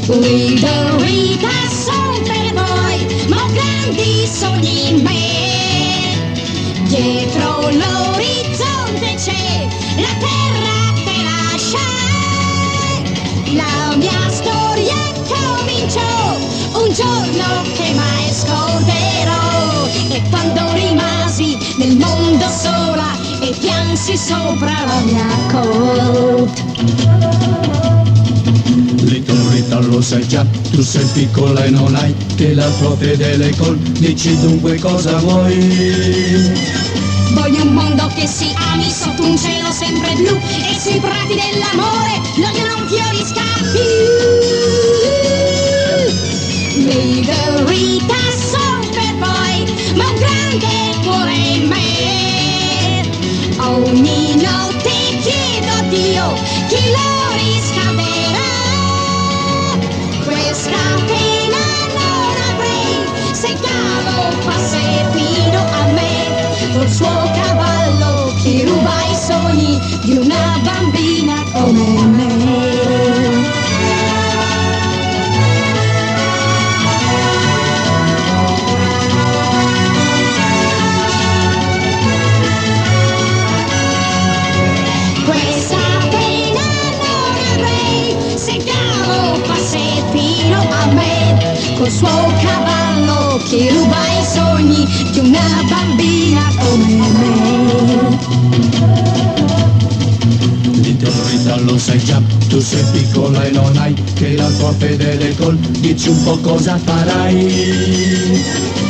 Guido, Rita, son per voi, ma ho grandi sogni in me. Dietro l'orizzonte c'è la terra che lascia. La mia storia cominciò un giorno che mai scorderò. E quando rimasi nel mondo sola e piansi sopra la mia cote. Little Rita, lo sai già, tu sei piccola e non hai che la tua fedele col. Dici dunque cosa vuoi? Voglio un mondo che si ami sotto un cielo sempre blu e sui prati dell'amore l'odio non fiorisca più. Little Rita, son per voi, ma un grande cuore in me. Ogni notte chiedo a Dio chi lo riscalderà. Questa pena non avrei se il cavo fosse fino a me, col suo cavallo che ruba i sogni di una bambina come me. Questa pena non avrei se il cavo fosse fino a me, col suo cavallo che ruba i sogni di una bambina come me. Little Rita, lo sai già, tu sei piccola e non hai che la tua fedele col. Dici un po' cosa farai?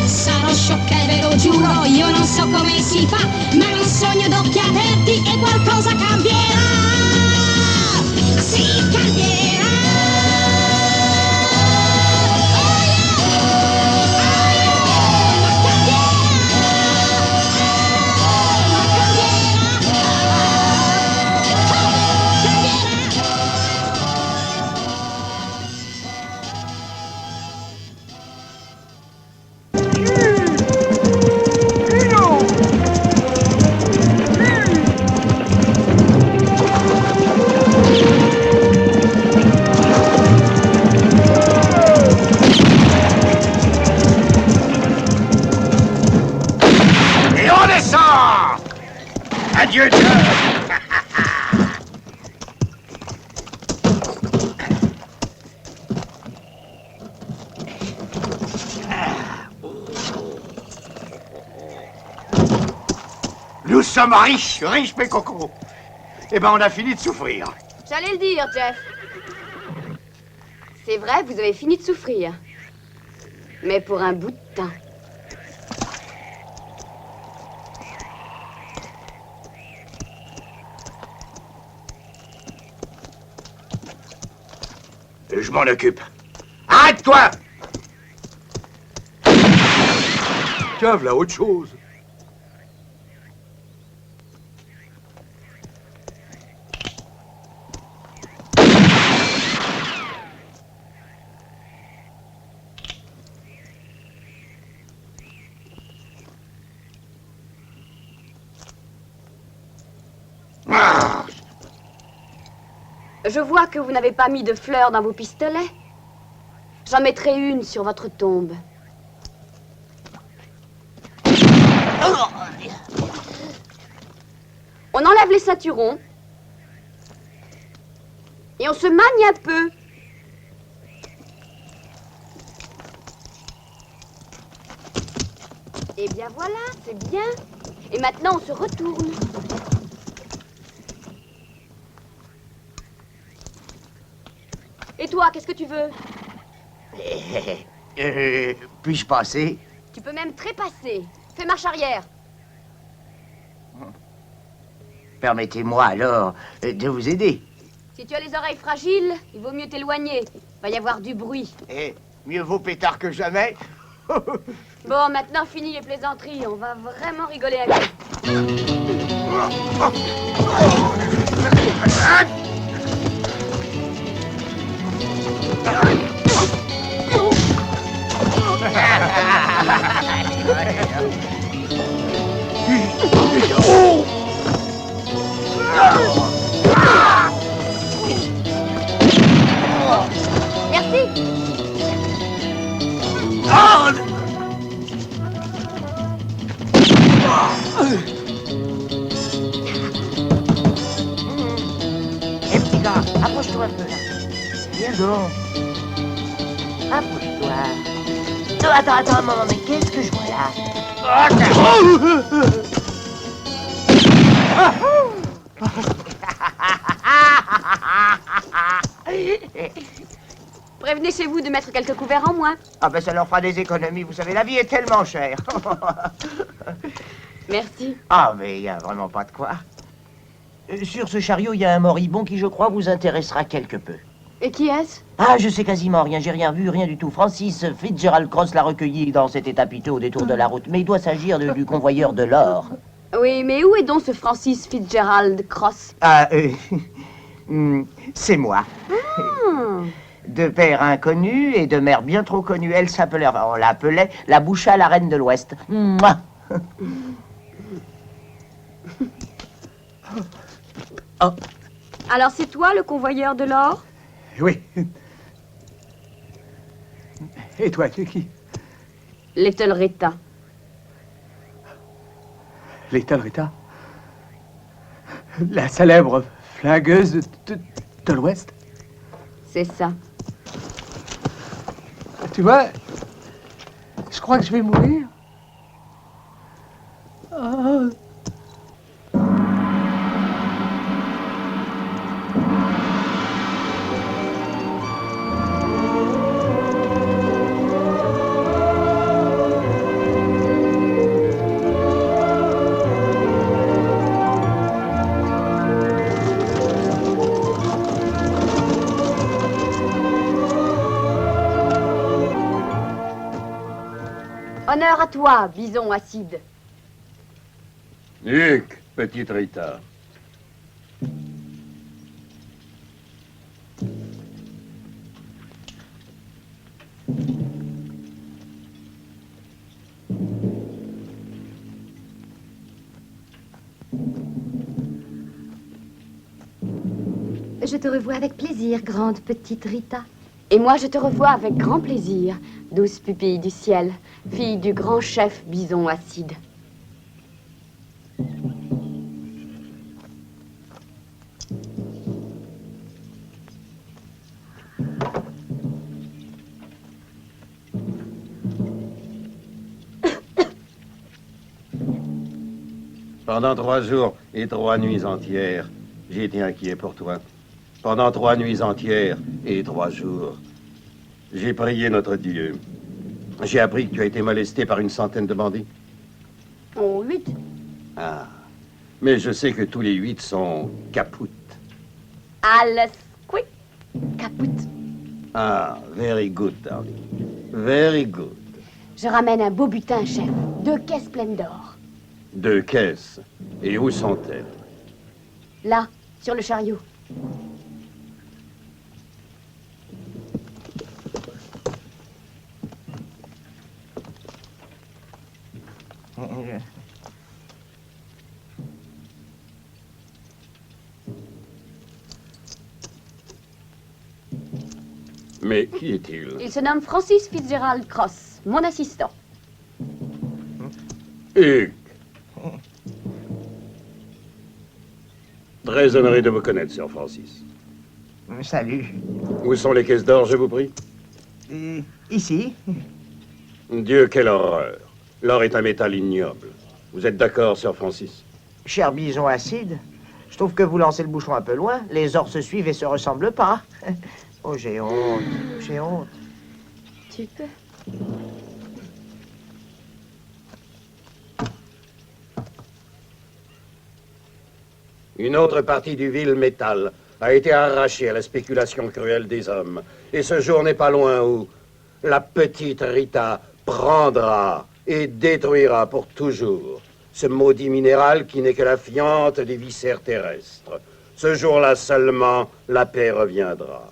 Sarò sciocca e ve lo giuro, io non so come si fa, ma non sogno d'occhi aperti e qualcosa cambierà. Si cambierà. Adieu, John. Nous sommes riches, riches, mes cocos. Eh ben, on a fini de souffrir. J'allais le dire, Jeff. C'est vrai, vous avez fini de souffrir. Mais pour un bout de temps. Je m'en occupe. Arrête-toi! Tiens, voilà autre chose. Je vois que vous n'avez pas mis de fleurs dans vos pistolets. J'en mettrai une sur votre tombe. On enlève les ceinturons. Et on se manie un peu. Et bien voilà, c'est bien. Et maintenant, on se retourne. Et toi, qu'est-ce que tu veux? Puis-je passer? Tu peux même trépasser. Fais marche arrière. Permettez-moi alors de vous aider. Si tu as les oreilles fragiles, il vaut mieux t'éloigner. Va y avoir du bruit. Eh, mieux vaut pétard que jamais. Bon, maintenant, fini les plaisanteries. On va vraiment rigoler un peu. Merci. Eh, petit gars, approche-toi un peu, là. Viens donc. Approche-toi. Non, attends un moment, mais qu'est-ce que je vois là? Prévenez chez vous de mettre quelques couverts en moins. Ah ben ça leur fera des économies, vous savez, la vie est tellement chère. Merci. Ah mais il n'y a vraiment pas de quoi. Sur ce chariot, il y a un moribond qui, je crois, vous intéressera quelque peu. Et qui est-ce? Ah, je sais quasiment rien, j'ai rien vu, rien du tout. Francis Fitzgerald Cross l'a recueilli dans cet état piteux au détour de la route, mais il doit s'agir du convoyeur de l'or. Oui, mais où est donc ce Francis Fitzgerald Cross? Ah, c'est moi. Hmm. De père inconnu et de mère bien trop connue, elle s'appelait, enfin, on l'appelait la Boucha, la reine de l'Ouest. Mouah. Oh. Alors c'est toi le convoyeur de l'or? Oui. Et toi, tu es qui? Little Rita. Little Rita? La célèbre flingueuse de l'Ouest? C'est ça. Tu vois, je crois que je vais mourir. Oh. Honneur à toi, bison acide. Hugues, petite Rita. Je te revois avec plaisir, grande petite Rita. Et moi, je te revois avec grand plaisir, douce pupille du ciel, fille du grand chef bison acide. Pendant 3 jours et 3 nuits entières, j'ai été inquiet pour toi. Pendant 3 nuits entières et 3 jours, j'ai prié notre Dieu. J'ai appris que tu as été molesté par une centaine de bandits. Oh, 8. Ah, mais je sais que tous les 8 sont capoutes. Alles quick. Caput. Ah, very good, darling. Very good. Je ramène un beau butin, chef. 2 caisses pleines d'or. 2 caisses. Et où sont-elles? Là, sur le chariot. Mais qui est-il? Il se nomme Francis Fitzgerald Cross, mon assistant. Hugues. Très honoré de vous connaître, Sir Francis. Salut. Où sont les caisses d'or, je vous prie? Ici. Dieu, quelle horreur. L'or est un métal ignoble. Vous êtes d'accord, Sir Francis? Cher bison acide, je trouve que vous lancez le bouchon un peu loin. Les ors se suivent et se ressemblent pas. Oh, j'ai honte. J'ai honte. Tu peux. Une autre partie du vil métal a été arraché à la spéculation cruelle des hommes. Et ce jour n'est pas loin où la petite Rita prendra et détruira pour toujours ce maudit minéral qui n'est que la fiente des viscères terrestres. Ce jour-là seulement, la paix reviendra.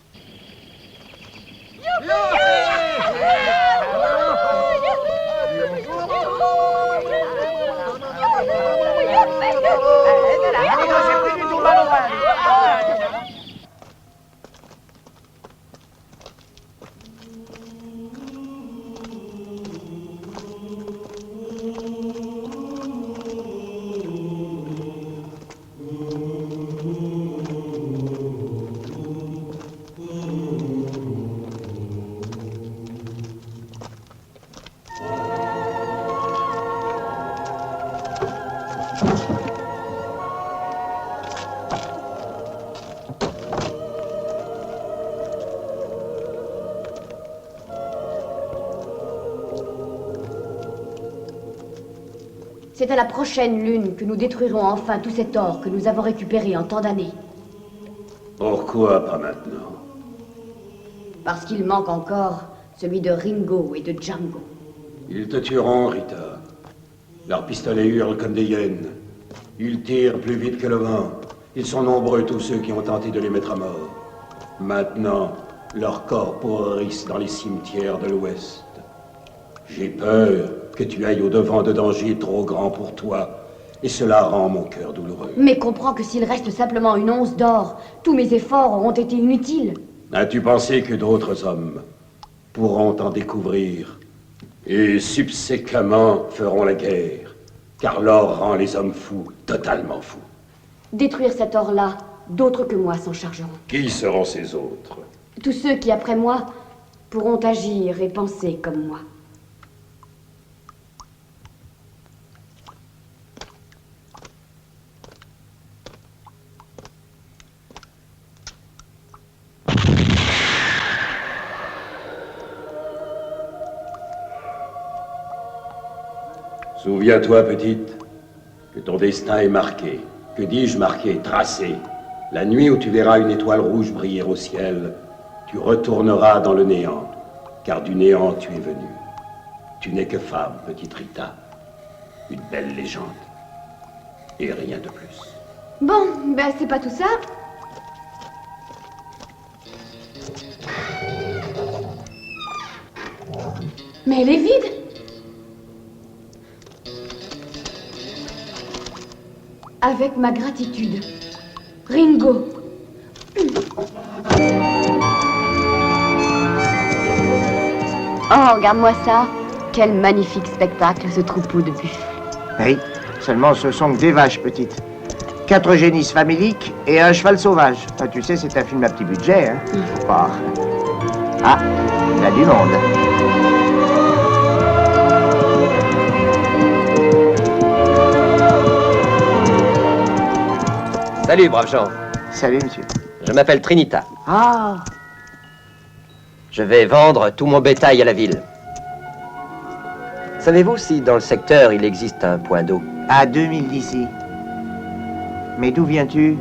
C'est à la prochaine lune que nous détruirons enfin tout cet or que nous avons récupéré en tant d'années. Pourquoi pas maintenant? Parce qu'il manque encore celui de Ringo et de Django. Ils te tueront, Rita. Leurs pistolets hurlent comme des hyènes. Ils tirent plus vite que le vent. Ils sont nombreux, tous ceux qui ont tenté de les mettre à mort. Maintenant, leurs corps pourrissent dans les cimetières de l'Ouest. J'ai peur que tu ailles au-devant de dangers trop grands pour toi, et cela rend mon cœur douloureux. Mais comprends que s'il reste simplement une once d'or, tous mes efforts auront été inutiles. As-tu pensé que d'autres hommes pourront en découvrir et subséquemment feront la guerre, car l'or rend les hommes fous, totalement fous. Détruire cet or-là, d'autres que moi s'en chargeront. Qui seront ces autres? Tous ceux qui, après moi, pourront agir et penser comme moi. Souviens-toi, petite, que ton destin est marqué. Que dis-je marqué, tracé. La nuit où tu verras une étoile rouge briller au ciel, tu retourneras dans le néant, car du néant tu es venu. Tu n'es que femme, petite Rita. Une belle légende. Et rien de plus. Bon, ben c'est pas tout ça. Mais elle est vide. Avec ma gratitude, Ringo. Oh, regarde-moi ça. Quel magnifique spectacle, ce troupeau de buffles. Oui, seulement ce sont que des vaches, petites. 4 génisses faméliques et un cheval sauvage. Ah, tu sais, c'est un film à petit budget, hein. Faut pas... Ah, il y a du monde. Salut, braves gens. Salut, monsieur. Je m'appelle Trinita. Ah, Je vais vendre tout mon bétail à la ville. Savez-vous si dans le secteur il existe un point d'eau? à 2000 d'ici. Mais d'où viens-tu?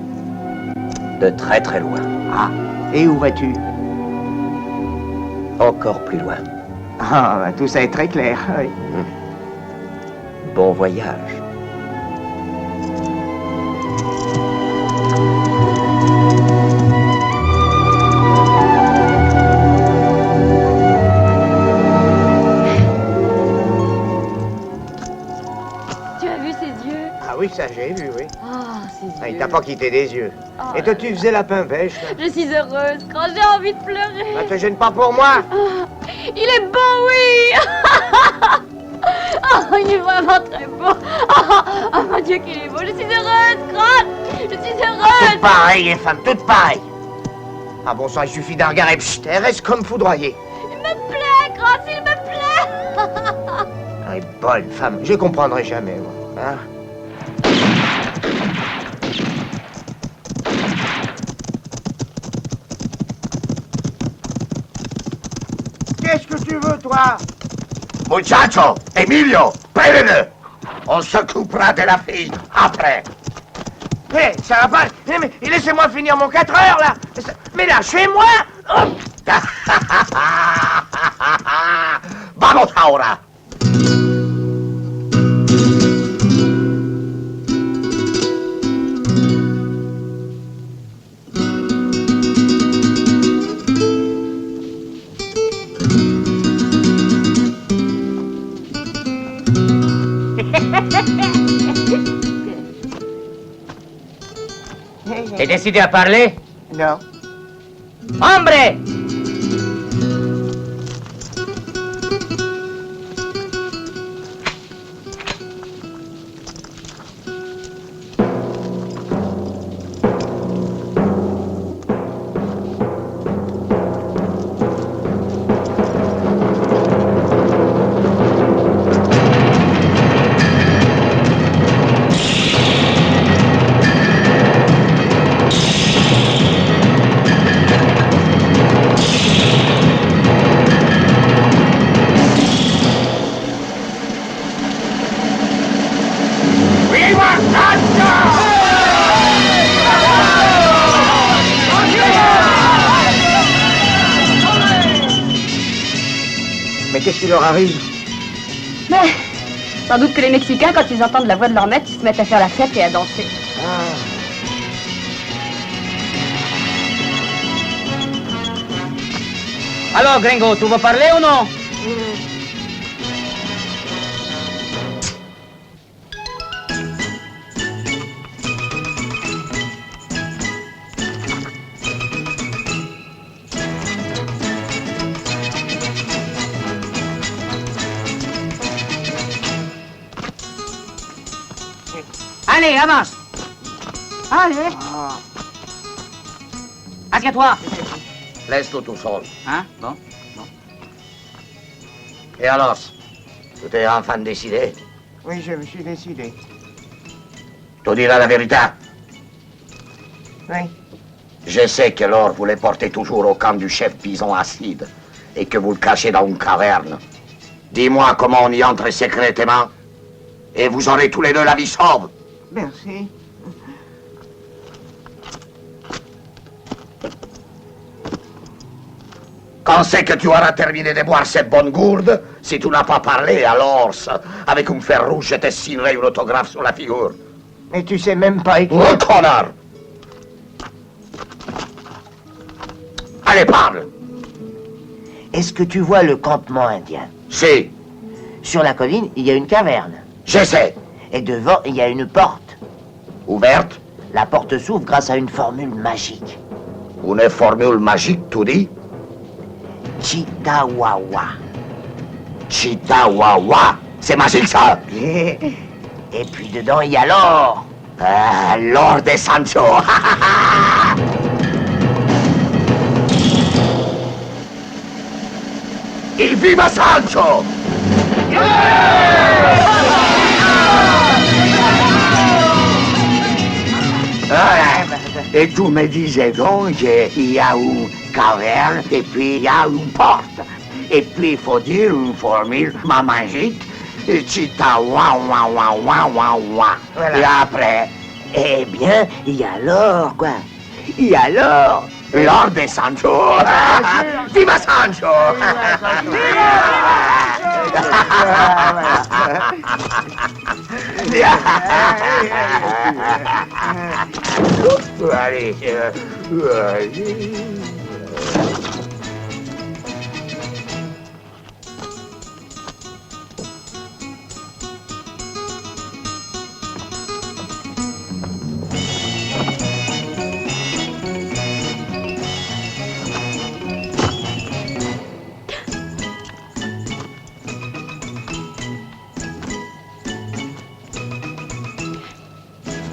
De très très loin. Ah, et où vas-tu? Encore plus loin. Ah, bah, tout ça est très clair, oui. Bon voyage. Tu as vu ses yeux? Ah oui, ça j'ai vu, oui. Ah, ses yeux. Ah, il t'a pas quitté des yeux. Oh Et toi, là tu faisais la pain-pêche. Je suis heureuse quand j'ai envie de pleurer. Bah, te gêne pas pour moi. Il est beau, oui. Oh, il est vraiment très beau. Oh, mon Dieu, qu'il est beau. Je suis heureuse, Crotte. Je suis heureuse. Toutes pareilles, les femmes, toutes pareilles. Ah bon sang, il suffit d'un regard et pchit, elle reste comme foudroyée. Il me plaît, Crotte, il me plaît. Ah, elle est bonne femme, je comprendrai jamais, moi. Hein? Qu'est-ce que tu veux, toi? Muchacho, Emilio, prenez-le. On s'occupera de la fille après. Hé, ça va pas. Mais laissez-moi finir mon 4 heures, là. Mais lâchez-moi. Oh. Vamos ahora. T'es décidé à parler? Non. Hombre! Mais qu'est-ce qui leur arrive? Mais, sans doute que les Mexicains, quand ils entendent la voix de leur maître, ils se mettent à faire la fête et à danser. Alors, gringo, tu veux parler ou non? Allez, avance. Allez. Assieds-toi. Laisse-le tout seul. Hein? Bon. Et alors, tu t'es enfin décidé? Oui, je me suis décidé. Tu diras la vérité. Oui. Je sais que l'or, vous le portez toujours au camp du chef Bison Acide et que vous le cachez dans une caverne. Dis-moi comment on y entre secrètement et vous aurez tous les deux la vie sauve. Merci. Quand c'est que tu auras terminé de boire cette bonne gourde, si tu n'as pas parlé, alors, avec un fer rouge, je te signerai un autographe sur la figure. Mais tu sais même pas écrire. Oh, connard! Allez, parle! Est-ce que tu vois le campement indien? Si, Sur la colline, il y a une caverne. je sais. Et devant, il y a une porte. Ouverte, La porte s'ouvre grâce à une formule magique. une formule magique, tu dis? Chitawawa. Chitawawa. C'est magique, ça? Et puis dedans, il y a l'or. L'or de Sancho. Et viva Sancho! Et tu me disais donc qu'il y a une caverne et puis il y a une porte. Et puis il faut dire une formule magique. Chita wa wa wa wa wa wa. Voilà. Et après, Eh bien, il y a l'or, quoi. Il y a l'or. l'or de Sancho. Viva Sancho! Allez,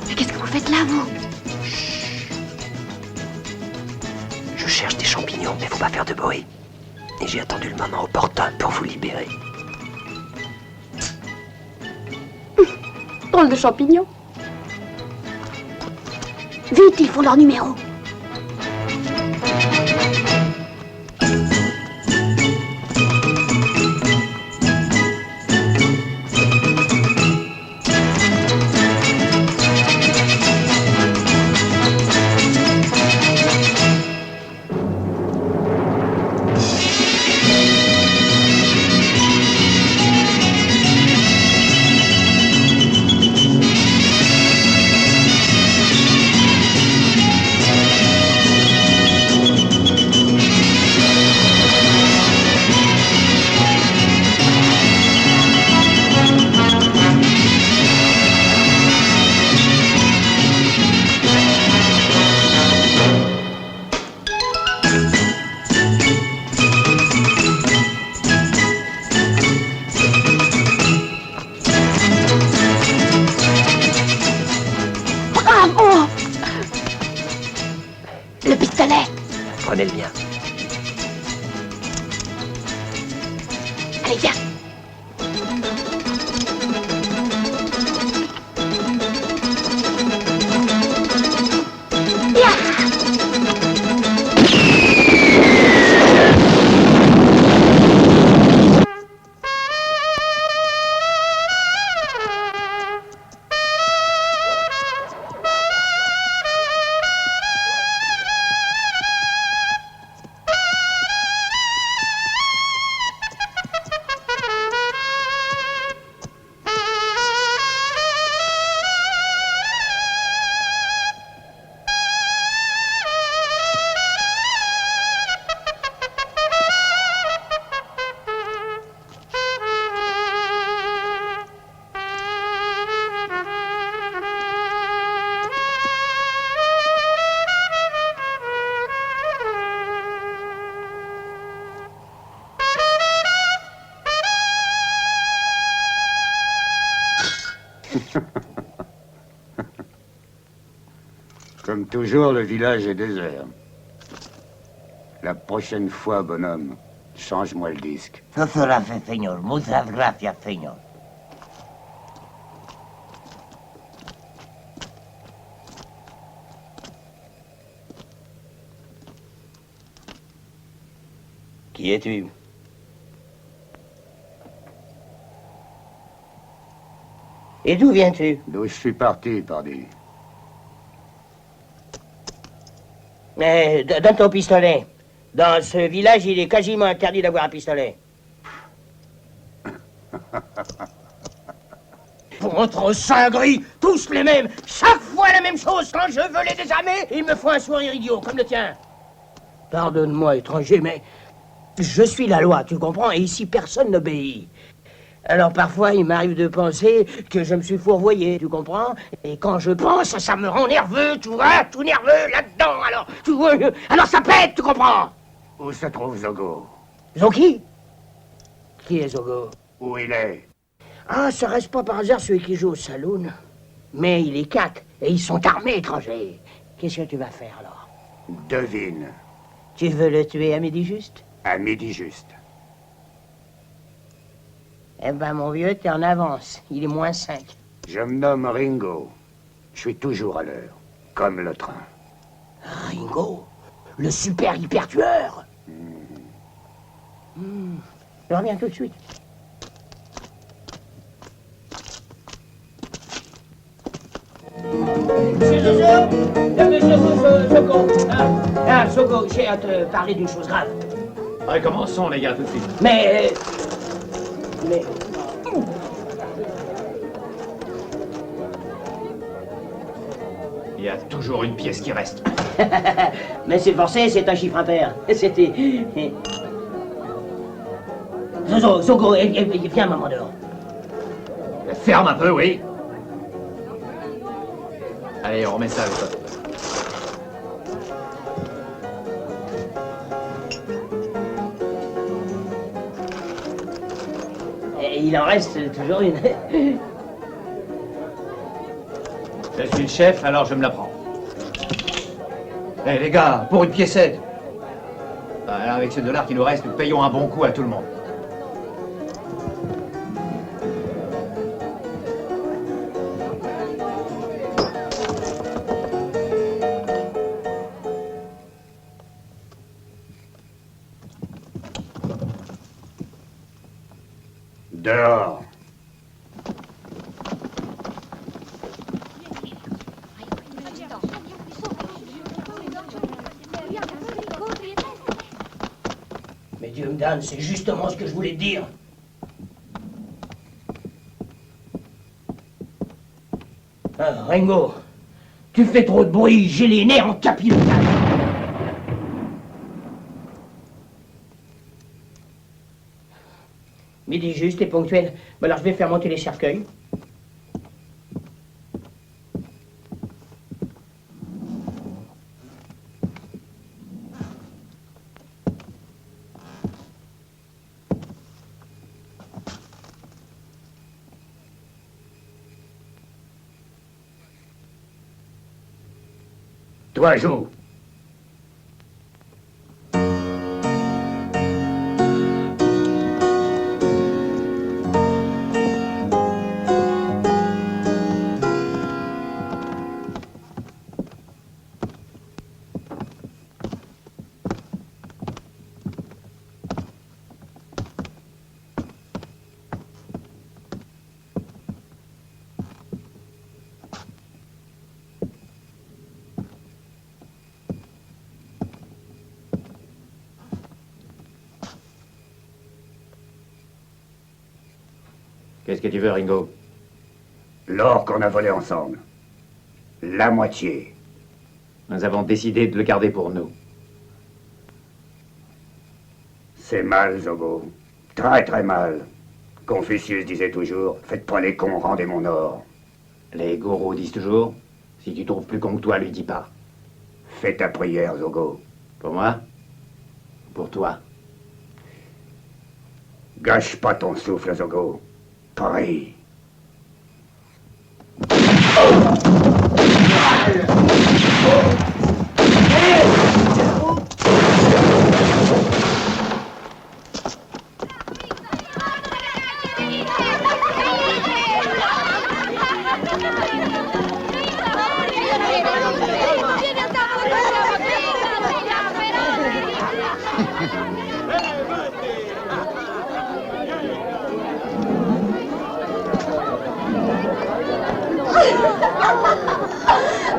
Mais qu'est-ce que vous faites là, vous? Je cherche des champignons, mais faut pas faire de bruit. Et j'ai attendu le moment opportun pour vous libérer. Drôle de champignons. Vite, ils font leur numéro. Oh! Le pistolet! Prenez le mien. Allez, viens! Comme toujours, le village est désert. La prochaine fois, bonhomme, change-moi le disque. Ça sera fait, señor. Muchas gracias, señor. Qui es-tu? Et d'où viens-tu? D'où je suis parti, pardi. Donne ton pistolet. Dans ce village, il est quasiment interdit d'avoir un pistolet. Votre cinglés, tous les mêmes, chaque fois la même chose. Quand je veux les désarmer, ils me font un sourire idiot, comme le tien. Pardonne-moi, étranger, mais je suis la loi, tu comprends? Et ici, personne n'obéit. Alors parfois, il m'arrive de penser que je me suis fourvoyé, tu comprends? Et quand je pense, ça me rend nerveux, tu vois? Tout nerveux là-dedans, alors, tu vois? Alors ça pète, tu comprends? Où se trouve Zogo? Zoki? Qui est Zogo? Où il est? Ah, ça reste pas par hasard celui qui joue au saloon. Mais il est 4, et ils sont armés, étrangers. Qu'est-ce que tu vas faire, alors? Devine. Tu veux le tuer à midi juste? À midi juste. Eh ben, mon vieux, t'es en avance. Il est moins 5. Je me nomme Ringo. Je suis toujours à l'heure. Comme le train. Ringo? Le super hyper tueur? Je reviens tout de suite. Monsieur Zozo, Zogo, j'ai à te parler d'une chose grave. Ouais, commençons, les gars, tout de suite. Mais... Il y a toujours une pièce qui reste. Mais c'est forcé, c'est un chiffre impair. C'était... Zogo, viens, maman, dehors. Ferme un peu, oui. Allez, on remet ça, le pote. Et il en reste toujours une. Je suis le chef, alors je me la prends. Eh les gars, pour une piécette. Bah, avec ce dollar qui nous reste, nous payons un bon coup à tout le monde. Dehors. Mais Dieu me donne, c'est justement ce que je voulais te dire. Ah, Ringo, tu fais trop de bruit, j'ai les nerfs en capillotage. Midi juste et ponctuel. Bon, alors je vais faire monter les cercueils. Toi, joue. Qu'est-ce que tu veux, Ringo? L'or qu'on a volé ensemble. La moitié. Nous avons décidé de le garder pour nous. C'est mal, Zogo. Très très mal. Confucius disait toujours, faites pas les cons, rendez mon or. Les gourous disent toujours, si tu trouves plus con que toi, lui dis pas. Fais ta prière, Zogo. Pour moi? Pour toi? Gâche pas ton souffle, Zogo. Prie.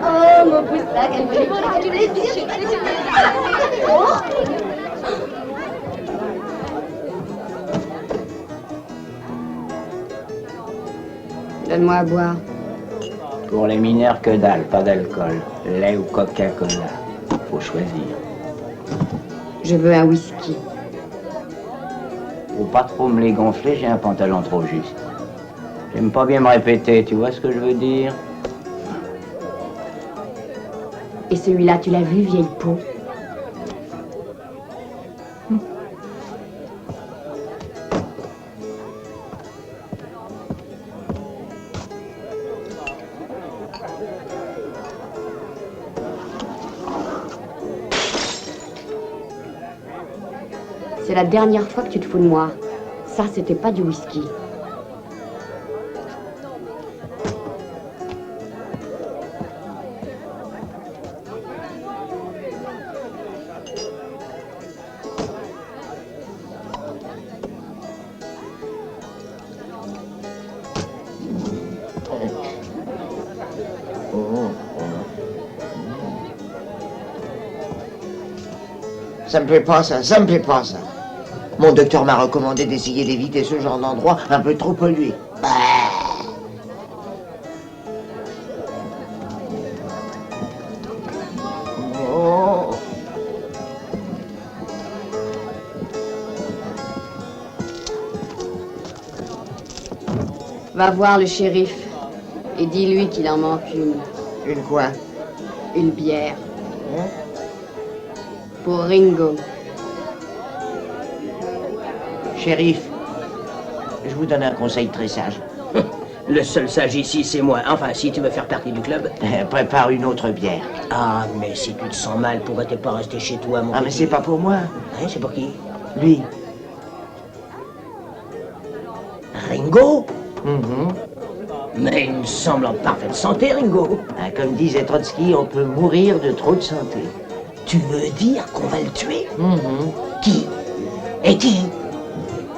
Oh, mon poussin, quelle plaisir. Donne-moi à boire. Pour les mineurs, que dalle, pas d'alcool. Lait ou Coca-Cola. Faut choisir. Je veux un whisky. Faut pas trop me les gonfler, j'ai un pantalon trop juste. J'aime pas bien me répéter, tu vois ce que je veux dire? Et celui-là, tu l'as vu, vieille peau? C'est la dernière fois que tu te fous de moi. Ça, c'était pas du whisky. Ça me plaît pas ça, ça me plaît pas ça. Mon docteur m'a recommandé d'essayer d'éviter ce genre d'endroit un peu trop pollué. Bah. Oh. Va voir le shérif et dis-lui qu'il en manque une. Une quoi? Une bière. Hein? Pour Ringo. Shérif, je vous donne un conseil très sage. Le seul sage ici, c'est moi. Enfin, si tu veux faire partie du club. Prépare une autre bière. Ah, mais si tu te sens mal, pourquoi t'es pas resté chez toi, mon Ah, mais petit? c'est pas pour moi. Hein, c'est pour qui? Lui. Ringo? Mhm. Mais il me semble en parfaite santé, Ringo. Ah, comme disait Trotsky, on peut mourir de trop de santé. Tu veux dire qu'on va le tuer? Mhm. Qui? Et qui?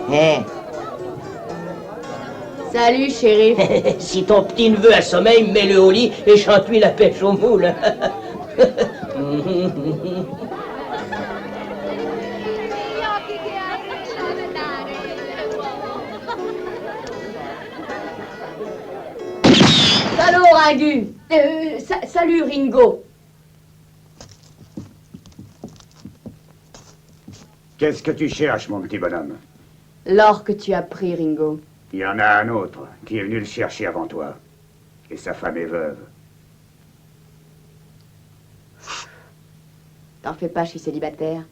Eh, Salut, shérif. Si ton petit-neveu a sommeil, mets-le au lit et chante-lui la pêche aux moules. Salut, Ringu. Salut, Ringo. Qu'est-ce que tu cherches, mon petit bonhomme? L'or que tu as pris, Ringo. Il y en a un autre qui est venu le chercher avant toi. Et sa femme est veuve. T'en fais pas, je suis célibataire.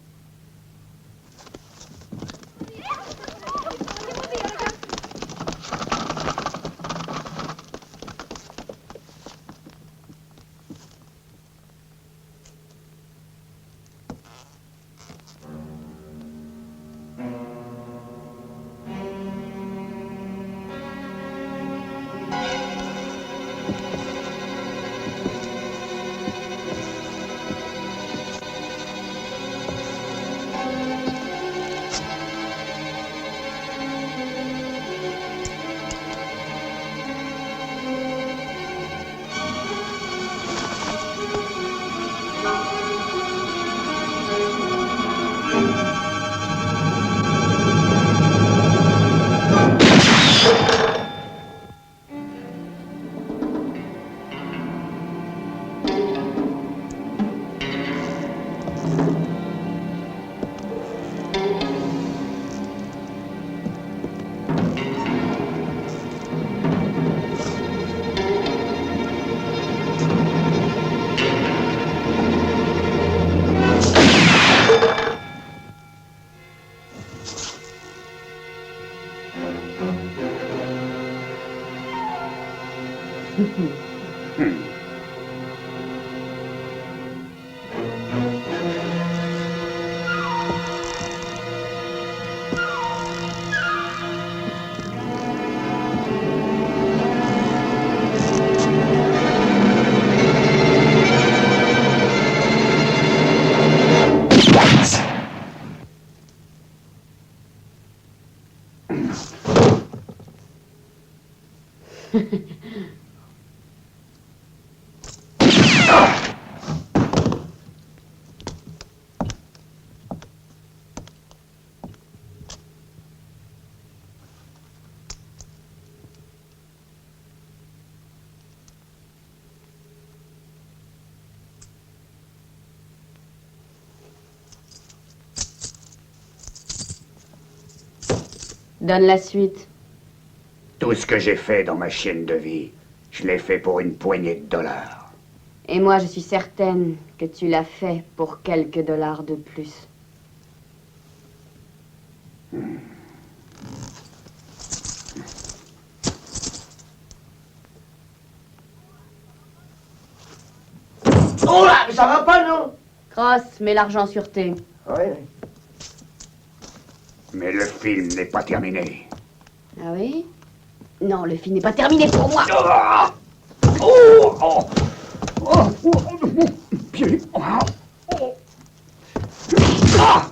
Donne la suite. Tout ce que j'ai fait dans ma chienne de vie, je l'ai fait pour une poignée de dollars. Et moi, je suis certaine que tu l'as fait pour quelques dollars de plus. Oh là, mais ça va pas, non? Cross, mets l'argent en sûreté. Oui. Mais le film n'est pas terminé. Ah oui? Non, le film n'est pas terminé pour moi. Ah! Oh! Oh! Oh! Oh! Pied! Ah! Oh! Ah!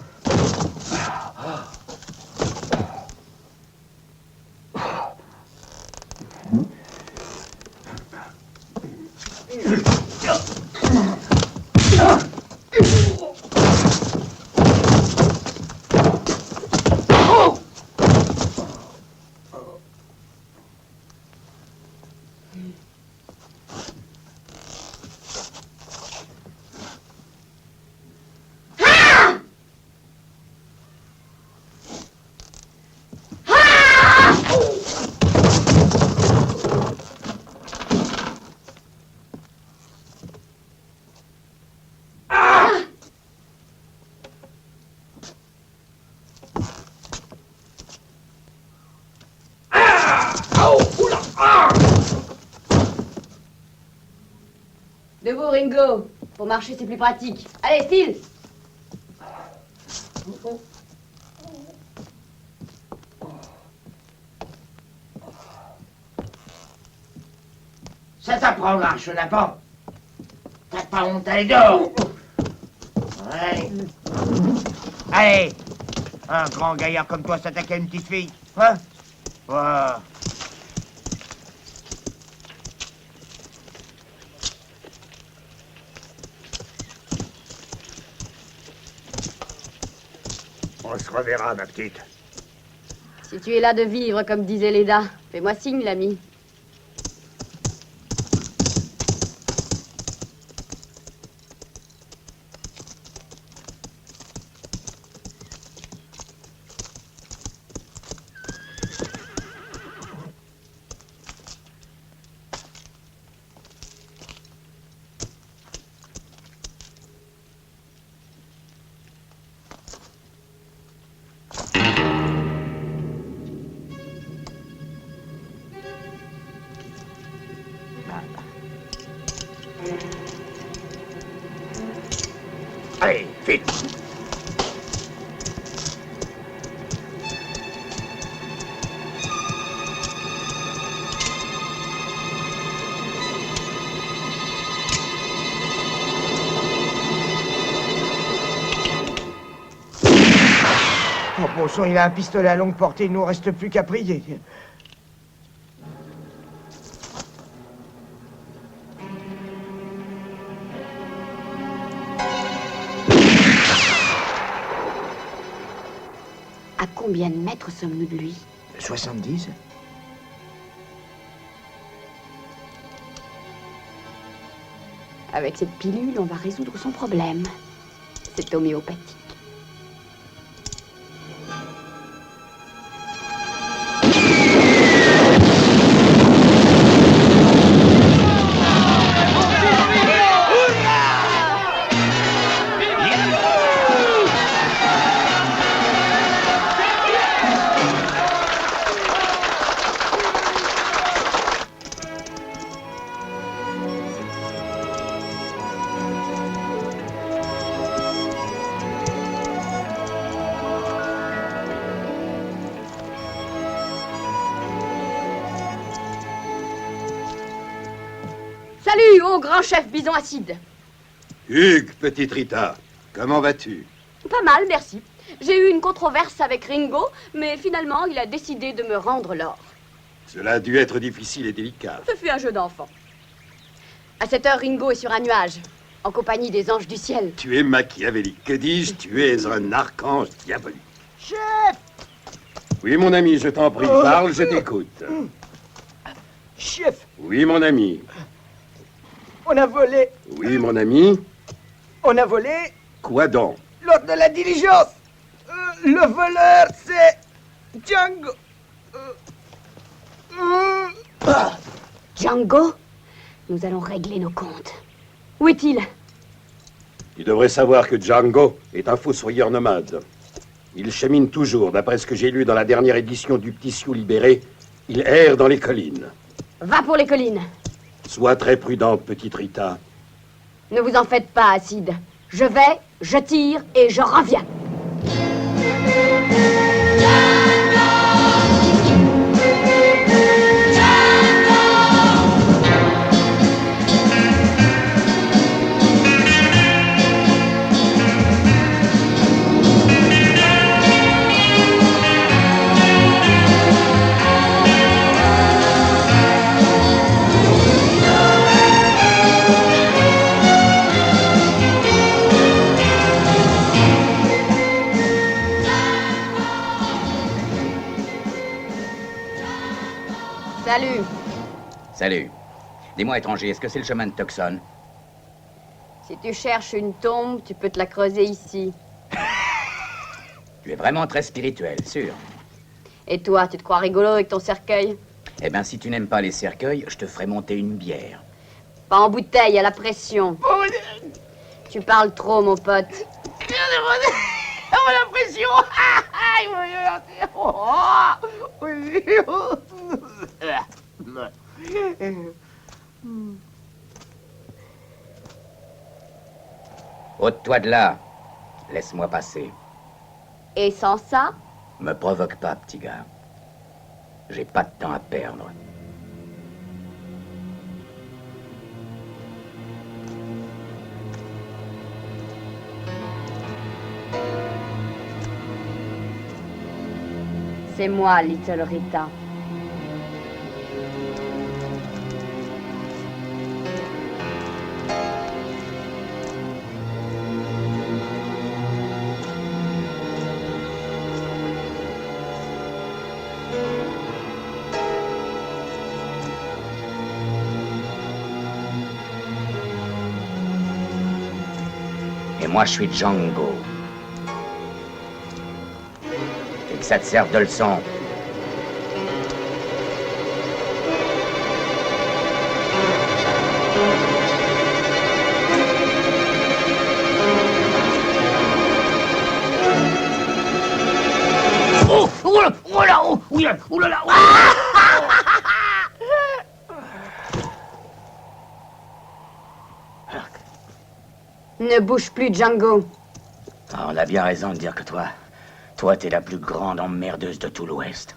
Debout, Ringo. Pour marcher, c'est plus pratique. Allez, style. Ça t'apprendra, chenapan. T'as pas honte, allez dehors. Ouais. Allez. Un grand gaillard comme toi s'attaque à une petite fille, hein? Voilà. On se reverra, ma petite. Si tu es là de vivre, comme disait Leda, fais-moi signe, l'ami. Allez, vite! Oh, bon sang, il a un pistolet à longue portée, il nous reste plus qu'à prier. À combien de mètres sommes-nous de lui? 70. Avec cette pilule, on va résoudre son problème. C'est homéopathique. Salut, ô grand chef bison acide. Hugues, petite Rita, comment vas-tu? Pas mal, merci. J'ai eu une controverse avec Ringo, mais finalement, il a décidé de me rendre l'or. Cela a dû être difficile et délicat. Ce fut un jeu d'enfant. À cette heure, Ringo est sur un nuage, en compagnie des anges du ciel. Tu es machiavélique. Que dis-je? Tu es un archange diabolique. Chef! Oui, mon ami, je t'en prie, parle, je t'écoute. Chef, Oui, mon ami. on a volé. Oui, mon ami. On a volé Quoi donc? lors de la diligence. Le voleur, c'est Django. Django, nous allons régler nos comptes. Où est-il? Il devrait savoir que Django est un fossoyeur nomade. Il chemine toujours, d'après ce que j'ai lu dans la dernière édition du Petit Sioux libéré. Il erre dans les collines. Va pour les collines. Sois très prudente, petite Rita. Ne vous en faites pas, Acide. Je vais, je tire et je reviens. Salut. Salut. Dis-moi, étranger, est-ce que c'est le chemin de Tucson? Si tu cherches une tombe, tu peux te la creuser ici. Tu es vraiment très spirituel, sûr. Et toi, tu te crois rigolo avec ton cercueil? Eh bien, si tu n'aimes pas les cercueils, je te ferai monter une bière. Pas en bouteille, à la pression. Tu parles trop, mon pote. Oh, la pression. Ôte-toi de là. Laisse-moi passer. Et sans ça? Me provoque pas, petit gars. J'ai pas de temps à perdre. C'est moi, Little Rita. Et moi, je suis Django. Et que ça te serve de leçon. Oh là là. Ne bouge plus, Django. Ah, on a bien raison de dire que toi, t'es la plus grande emmerdeuse de tout l'Ouest.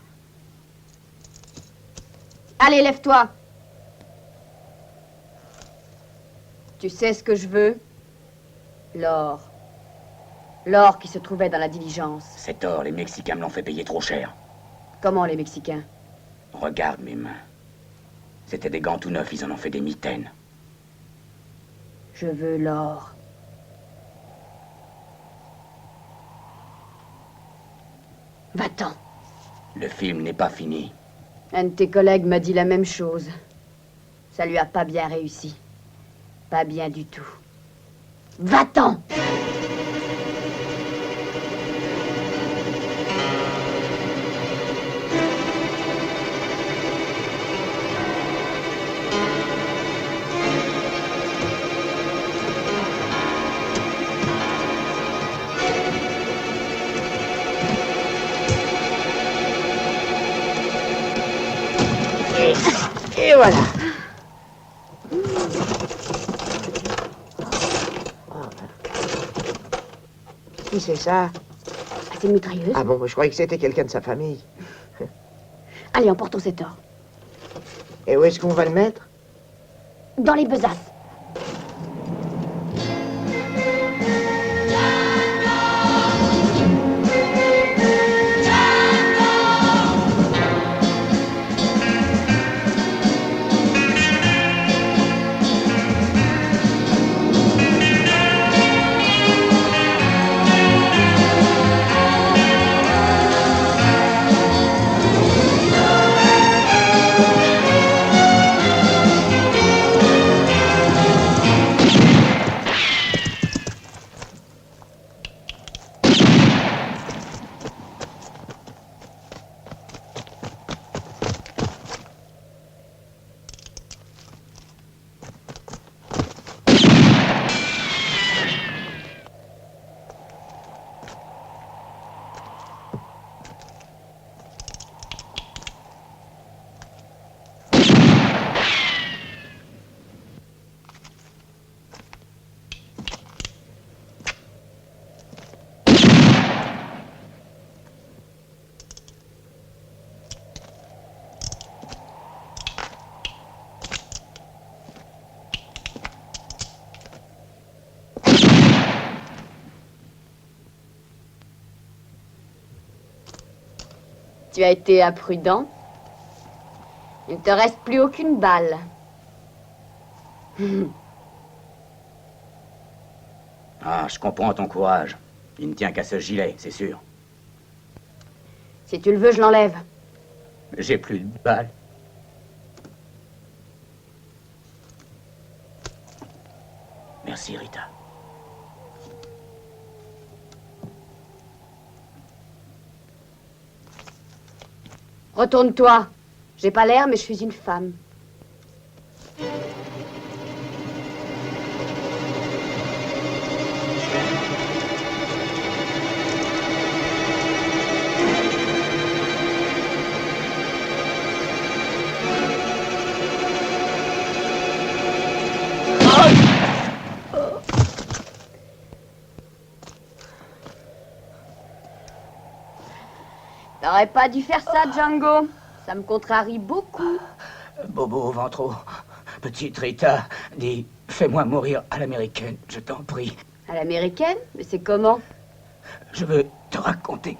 Allez, lève-toi. Tu sais ce que je veux? L'or. L'or qui se trouvait dans la diligence. Cet or, les Mexicains me l'ont fait payer trop cher. Comment, les Mexicains? Regarde mes mains. C'était des gants tout neufs, ils en ont fait des mitaines. Je veux l'or. Va-t'en. Le film n'est pas fini. Un de tes collègues m'a dit la même chose. Ça lui a pas bien réussi. Pas bien du tout. Va-t'en! Et voilà. Qui c'est ça? C'est une mitrailleuse. Ah bon, je croyais que c'était quelqu'un de sa famille. Allez, emportons cet or. Et où est-ce qu'on va le mettre? Dans les besaces. Tu as été imprudent. Il ne te reste plus aucune balle. Ah, je comprends ton courage. Il ne tient qu'à ce gilet, c'est sûr. Si tu le veux, je l'enlève. J'ai plus de balles. Merci, Rita. Retourne-toi. J'ai pas l'air, mais je suis une femme. T'aurais pas dû faire ça, Django. Ça me contrarie beaucoup. Bobo Ventro, petite Rita, dis, fais-moi mourir à l'américaine, je t'en prie. À l'américaine? Mais c'est comment? Je veux te raconter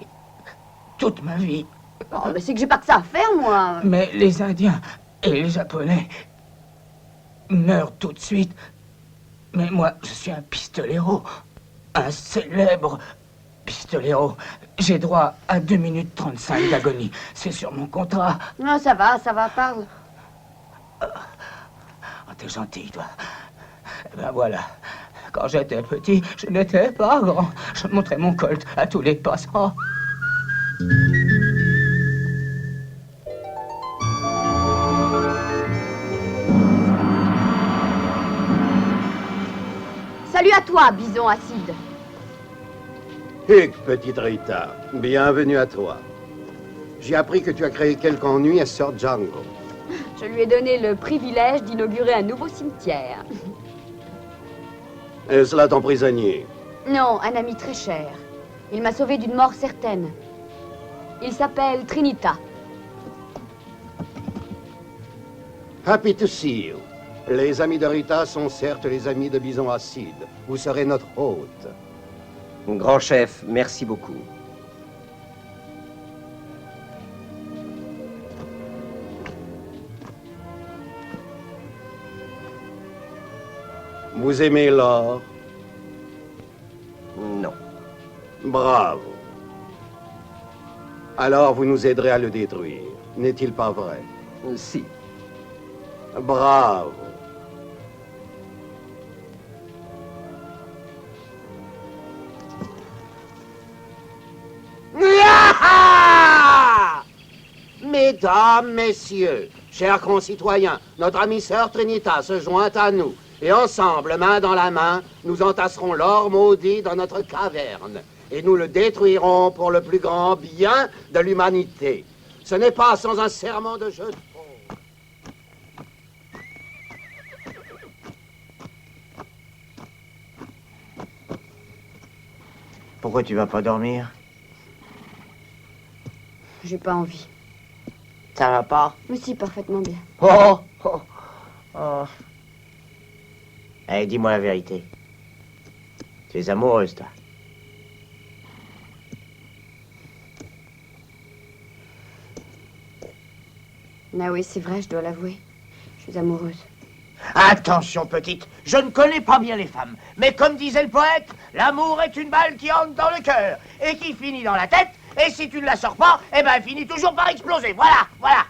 toute ma vie. Oh, mais c'est que j'ai pas que ça à faire, moi. Mais les Indiens et les Japonais meurent tout de suite. Mais moi, je suis un pistolero, un célèbre pistolero. J'ai droit à 2 minutes 35 d'agonie. C'est sur mon contrat. Non, ça va, parle. Oh, t'es gentil, toi. Ben voilà. Quand j'étais petit, je n'étais pas grand. Je montrais mon colt à tous les passants. Salut à toi, bison acide. Hugues, petite Rita, bienvenue à toi. J'ai appris que tu as créé quelque ennui à Sir Django. Je lui ai donné le privilège d'inaugurer un nouveau cimetière. Est-ce là ton prisonnier? Non, un ami très cher. Il m'a sauvé d'une mort certaine. Il s'appelle Trinita. Happy to see you. Les amis de Rita sont certes les amis de Bison Acide. Vous serez notre hôte. Grand chef, merci beaucoup. Vous aimez l'or? Non. Bravo. Alors vous nous aiderez à le détruire. N'est-il pas vrai? Si. Bravo. Mesdames, messieurs, chers concitoyens, notre amie sœur Trinita se joint à nous. Et ensemble, main dans la main, nous entasserons l'or maudit dans notre caverne. Et nous le détruirons pour le plus grand bien de l'humanité. Ce n'est pas sans un serment de jeu de paume. Pourquoi tu vas pas dormir? J'ai pas envie. Ça va pas? Mais si, parfaitement bien. Oh, oh, oh. Allez, dis-moi la vérité. Tu es amoureuse, toi? Ah oui, c'est vrai, je dois l'avouer. Je suis amoureuse. Attention, petite, je ne connais pas bien les femmes, mais comme disait le poète, l'amour est une balle qui entre dans le cœur et qui finit dans la tête, et si tu ne la sors pas, eh ben, elle finit toujours par exploser. Voilà, voilà.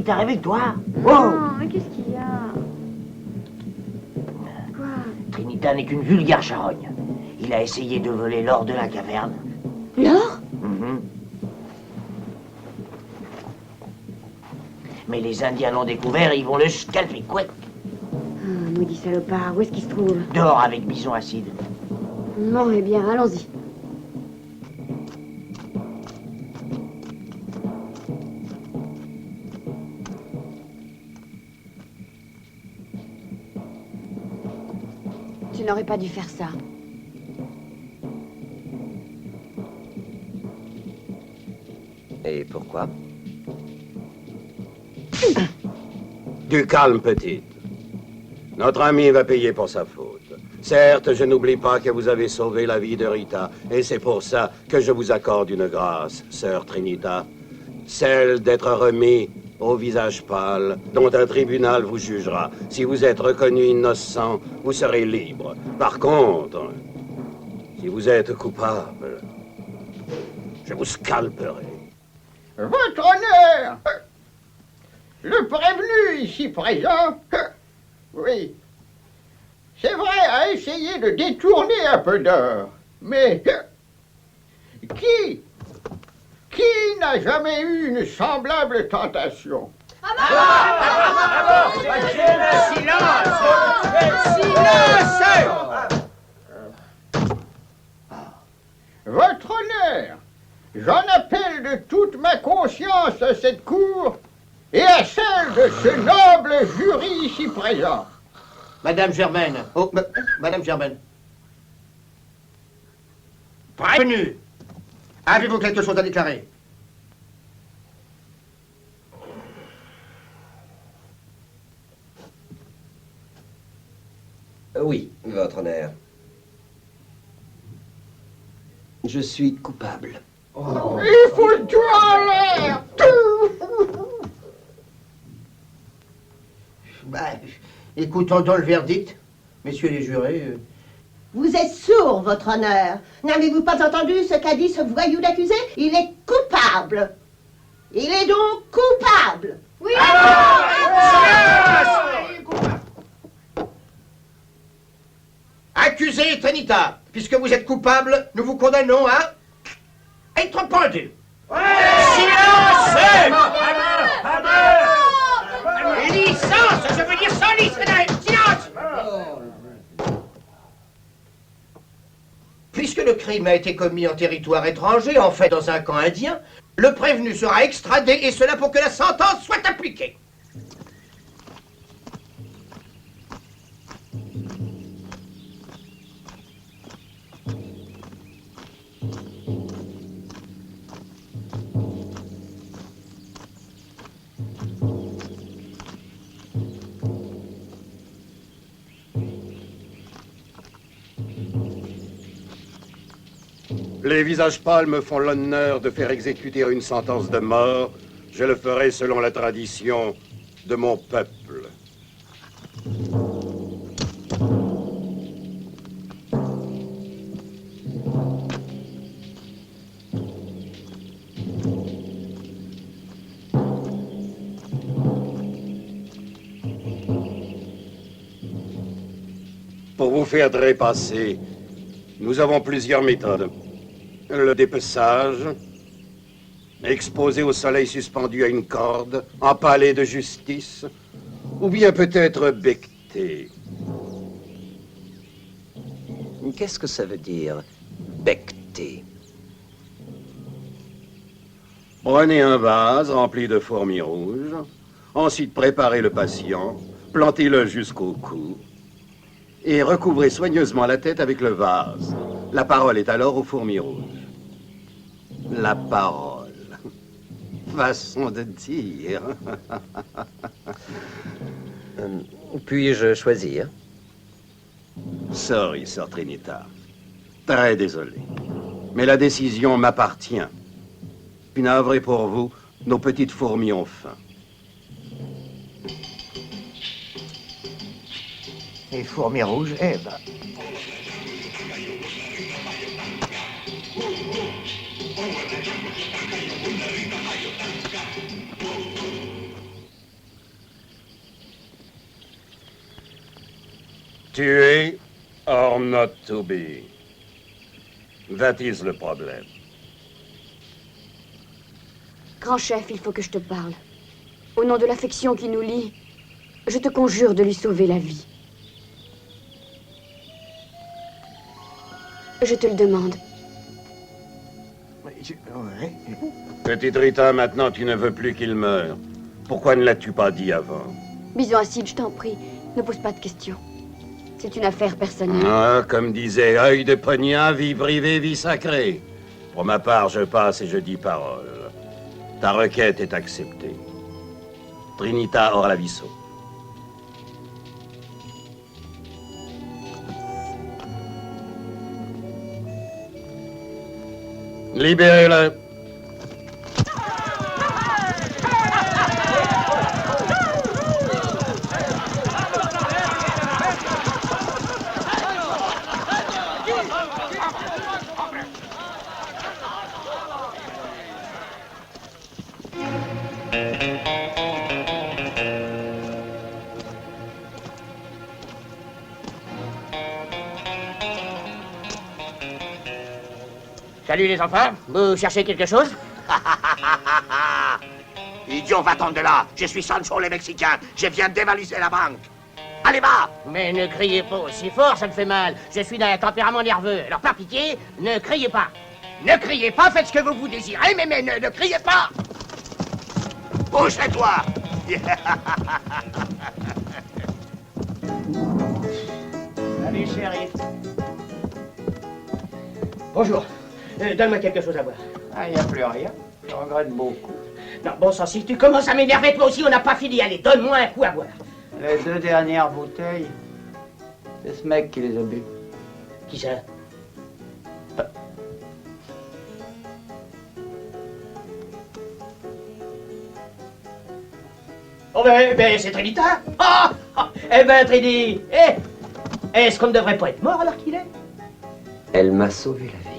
t'est arrivé, toi? Non, mais qu'est-ce qu'il y a? Quoi? Trinita n'est qu'une vulgaire charogne. Il a essayé de voler l'or de la caverne. L'or? Mais les Indiens l'ont découvert et ils vont le scalper, quoi. Ah, maudit salopard, où est-ce qu'il se trouve? Dehors avec bison acide. Bon, eh bien, allons-y. Tu n'aurais pas dû faire ça. Et pourquoi? Du calme, petite. Notre ami va payer pour sa faute. Certes, je n'oublie pas que vous avez sauvé la vie de Rita, et c'est pour ça que je vous accorde une grâce, sœur Trinita. Celle d'être remis au visage pâle, dont un tribunal vous jugera. Si vous êtes reconnu innocent, vous serez libre. Par contre, si vous êtes coupable, je vous scalperai. Votre honneur, le prévenu ici présent, oui, c'est vrai, a essayé de détourner un peu d'or. Mais qui n'a jamais eu une semblable tentation? Silence! Votre honneur, j'en appelle de toute ma conscience à cette cour et à celle de ce noble jury ici présent. Madame Germaine. Oh, Madame Germaine. Prévenu, Avez-vous quelque chose à déclarer? Oui, votre honneur. Je suis coupable. Il faut le tuer en l'air. Écoutons donc le verdict, messieurs les jurés. Vous êtes sourd, votre honneur. N'avez-vous pas entendu ce qu'a dit ce voyou d'accusé? Il est coupable. Il est donc coupable. Oui. Accusé Trinita, puisque vous êtes coupable, nous vous condamnons à être pendu. Silence! Licence, je veux dire sans licence. Silence! Puisque le crime a été commis en territoire étranger, en fait dans un camp indien, le prévenu sera extradé, et cela pour que la sentence soit appliquée. Les visages pâles me font l'honneur de faire exécuter une sentence de mort. Je le ferai selon la tradition de mon peuple. Pour vous faire trépasser, nous avons plusieurs méthodes. Le dépeçage, exposé au soleil suspendu à une corde, empalé de justice, ou bien peut-être becté. Qu'est-ce que ça veut dire, becté? Prenez un vase rempli de fourmis rouges, ensuite préparez le patient, plantez-le jusqu'au cou, et recouvrez soigneusement la tête avec le vase. La parole est alors aux fourmis rouges. La parole. Façon de dire. Puis-je choisir? Sorry, Sœur Trinita. Très désolé. Mais la décision m'appartient. Puis navré pour vous, nos petites fourmis ont faim. Les fourmis rouges, eh ben... Tuer or not to be. That is le problème. Grand chef, il faut que je te parle. Au nom de l'affection qui nous lie, je te conjure de lui sauver la vie. Je te le demande. Petite Rita, maintenant tu ne veux plus qu'il meure. Pourquoi ne l'as-tu pas dit avant? Bison Acide, je t'en prie, ne pose pas de questions. C'est une affaire personnelle. Ah, comme disait œil de poignard, vie privée, vie sacrée. Pour ma part, je passe et je dis parole. Ta requête est acceptée. Trinita Orlaviso. Libérez-le. Salut les enfants, vous cherchez quelque chose? Idiot, va-t'en de là. Je suis Sancho le Mexicain. Je viens dévaliser la banque. Allez, va! Mais ne criez pas aussi fort, ça me fait mal. Je suis d'un tempérament nerveux. Alors par pitié, ne criez pas. Ne criez pas, faites ce que vous désirez, mais ne criez pas! Bouge-toi! Salut, shérif. Bonjour. Donne-moi quelque chose à boire. Ah, il n'y a plus rien. Je regrette beaucoup. Non, bon sang, si tu commences à m'énerver, toi aussi, on n'a pas fini. Allez, donne-moi un coup à boire. Les 2 dernières bouteilles, c'est ce mec qui les a bu. Qui ça? Oh ben c'est Trinita. Eh ben Trini, est-ce qu'on ne devrait pas être mort alors qu'il est? Elle m'a sauvé la vie.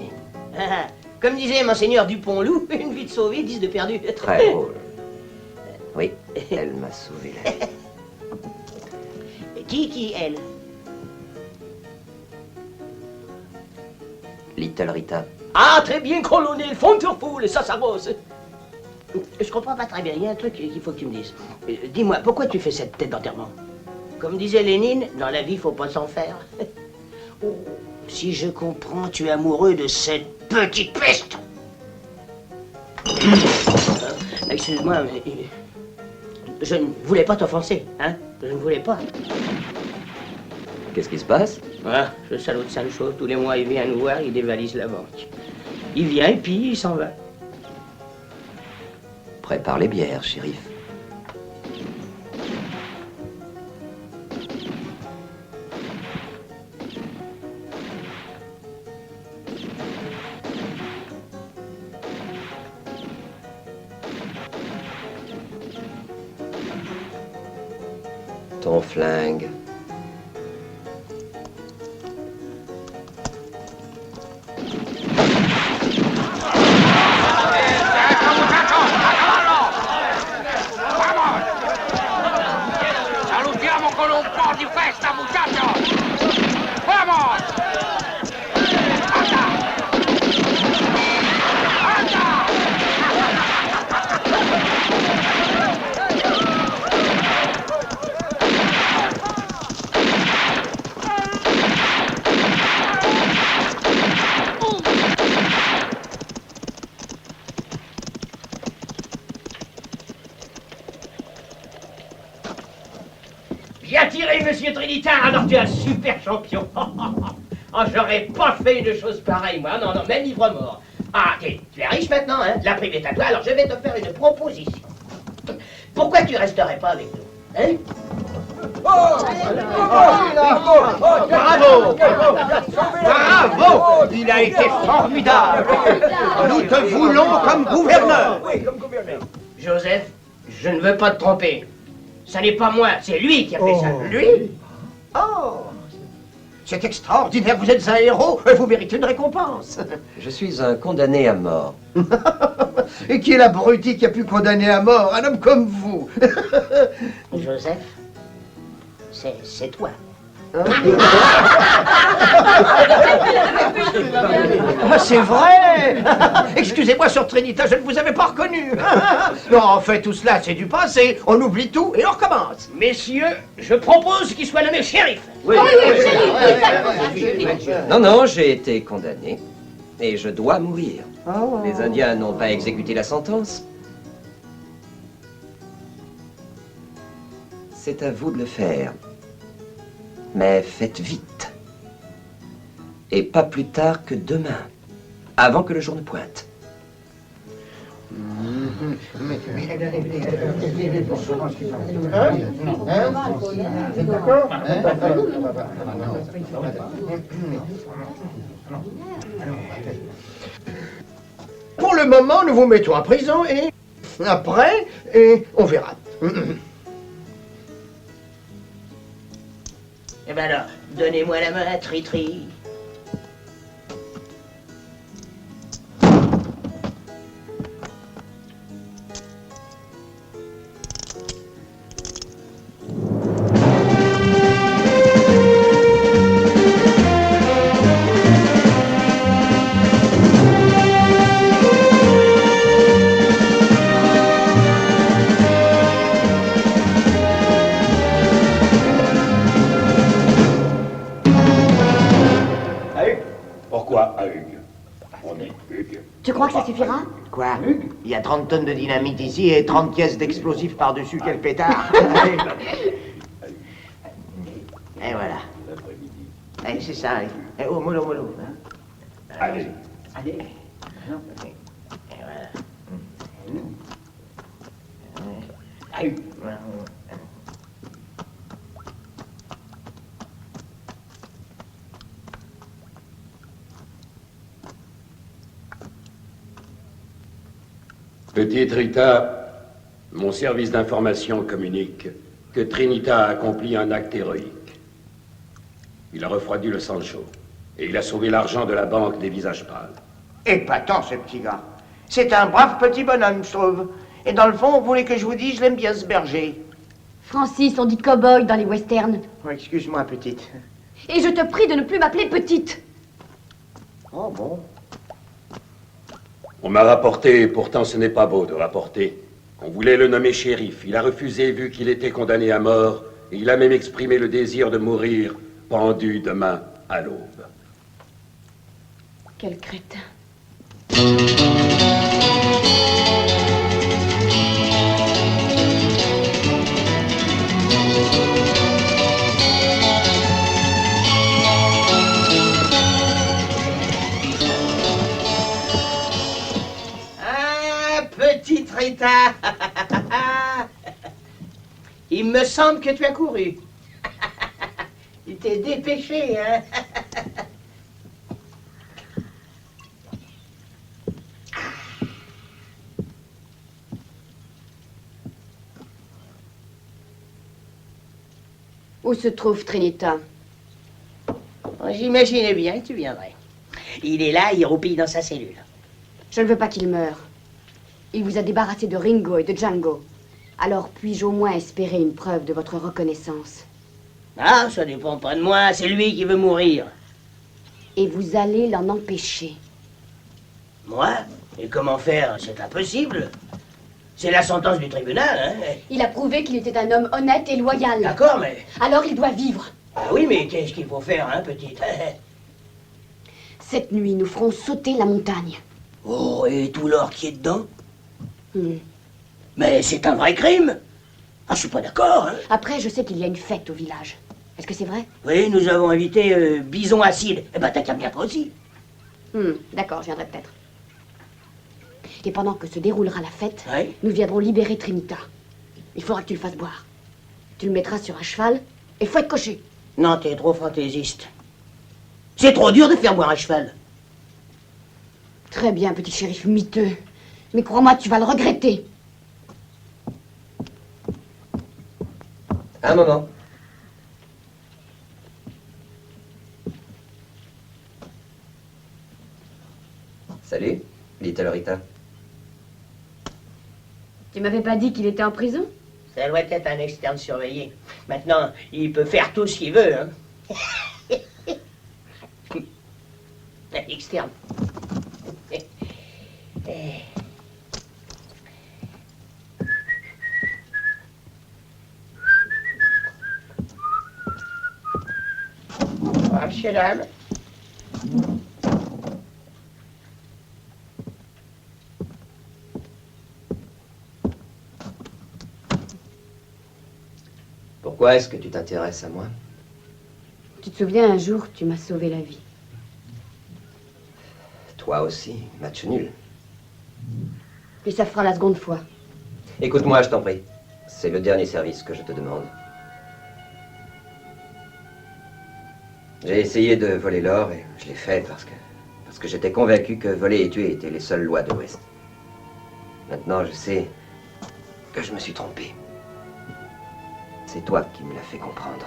Comme disait Monseigneur Dupont-Loup, une vie de sauvée, 10 de perdu. Très drôle. Oui, elle m'a sauvé la vie. Qui, elle? Little Rita. Ah, très bien, colonel Fonterpool, ça bosse. Je comprends pas très bien, il y a un truc qu'il faut que tu me dises. Dis-moi, pourquoi tu fais cette tête d'enterrement? Comme disait Lénine, dans la vie, faut pas s'en faire. Oh, si je comprends, tu es amoureux de cette petite peste. Excuse-moi, mais je ne voulais pas t'offenser, hein? Je ne voulais pas. Qu'est-ce qui se passe? Ah, ce salaud de Sancho, tous les mois, il vient nous voir, il dévalise la banque. Il vient et puis il s'en va. Prépare les bières, shérif. Ton flingue. Salutiamo con un po' di festa, muchachos! Vamos! Bien tiré, monsieur Trinita, alors tu es un super champion. Oh, j'aurais pas fait une chose pareille, moi. Non, même ivre-mort. Ah, tu es riche maintenant, hein? La prime est à toi, alors je vais te faire une proposition. Pourquoi tu resterais pas avec nous, hein? Bravo! Bravo! Il a été formidable! Nous te voulons comme gouverneur! Joseph, je ne veux pas te tromper. Ça n'est pas moi, c'est lui qui a fait ça. Lui? Oh! C'est extraordinaire, vous êtes un héros, vous méritez une récompense. Je suis un condamné à mort. Et qui est l'abruti qui a pu condamner à mort un homme comme vous? Joseph, c'est toi. Ah, c'est vrai. Excusez-moi, Sœur Trinita, je ne vous avais pas reconnu. Non, en fait, tout cela, c'est du passé. On oublie tout et on recommence. Messieurs, je propose qu'il soit nommé shérif. Oui, shérif. Non, non, j'ai été condamné. Et je dois mourir. Les Indiens n'ont pas exécuté la sentence. C'est à vous de le faire. Mais faites vite. Et pas plus tard que demain, avant que le jour ne pointe. Pour le moment, nous vous mettons en prison et après, on verra. Eh ben alors, donnez-moi la main à Tri-Tri. Tu crois que ça suffira? Quoi? Il y a 30 tonnes de dynamite ici et 30 pièces d'explosifs par-dessus, quel pétard. Et voilà. Allez, c'est ça, allez. Et oh, mollo, mollo. Hein? Allez. Allez. Et voilà. Allez. Petite Rita, mon service d'information communique que Trinita a accompli un acte héroïque. Il a refroidi le Sancho et il a sauvé l'argent de la banque des visages pâles. Épatant, ce petit gars. C'est un brave petit bonhomme, je trouve. Et dans le fond, vous voulez que je vous dise, je l'aime bien, ce berger. Francis, on dit cow-boy dans les westerns. Oh, excuse-moi, petite. Et je te prie de ne plus m'appeler petite. Oh bon. On m'a rapporté, et pourtant ce n'est pas beau de rapporter, qu'on voulait le nommer shérif. Il a refusé vu qu'il était condamné à mort, et il a même exprimé le désir de mourir pendu demain à l'aube. Quel crétin. Petite Rita. Il me semble que tu as couru. Il t'est dépêché, hein? Où se trouve Trinita? J'imaginais bien que tu viendrais. Il est là, il roupille dans sa cellule. Je ne veux pas qu'il meure. Il vous a débarrassé de Ringo et de Django. Alors puis-je au moins espérer une preuve de votre reconnaissance? Ah, ça dépend pas de moi, c'est lui qui veut mourir. Et vous allez l'en empêcher. Moi? Et comment faire? C'est impossible. C'est la sentence du tribunal, hein? Il a prouvé qu'il était un homme honnête et loyal. D'accord, mais... Alors il doit vivre. Ah oui, mais qu'est-ce qu'il faut faire, hein, petite? Cette nuit, nous ferons sauter la montagne. Oh, et tout l'or qui est dedans? Mais c'est un vrai crime. Ah, je suis pas d'accord, hein. Après, je sais qu'il y a une fête au village. Est-ce que c'est vrai? Oui, nous avons invité Bison Acide. Eh ben, t'as qu'à bien toi aussi. D'accord, je viendrai peut-être. Et pendant que se déroulera la fête, Ouais. nous viendrons libérer Trinita. Il faudra que tu le fasses boire. Tu le mettras sur un cheval et faut être coché. Non, t'es trop fantaisiste. C'est trop dur de faire boire un cheval. Très bien, petit shérif miteux. Mais crois-moi, tu vas le regretter. Un moment. Salut, Little Rita. Tu m'avais pas dit qu'il était en prison? Ça doit être un externe surveillé. Maintenant, il peut faire tout ce qu'il veut, hein. Externe. Voilà, monsieur, dame. Pourquoi est-ce que tu t'intéresses à moi? Tu te souviens un jour, tu m'as sauvé la vie. Toi aussi, match nul. Et ça fera la seconde fois. Écoute-moi, je t'en prie. C'est le dernier service que je te demande. J'ai essayé de voler l'or et je l'ai fait parce que j'étais convaincu que voler et tuer étaient les seules lois de l'Ouest. Maintenant, je sais que je me suis trompé. C'est toi qui me l'as fait comprendre.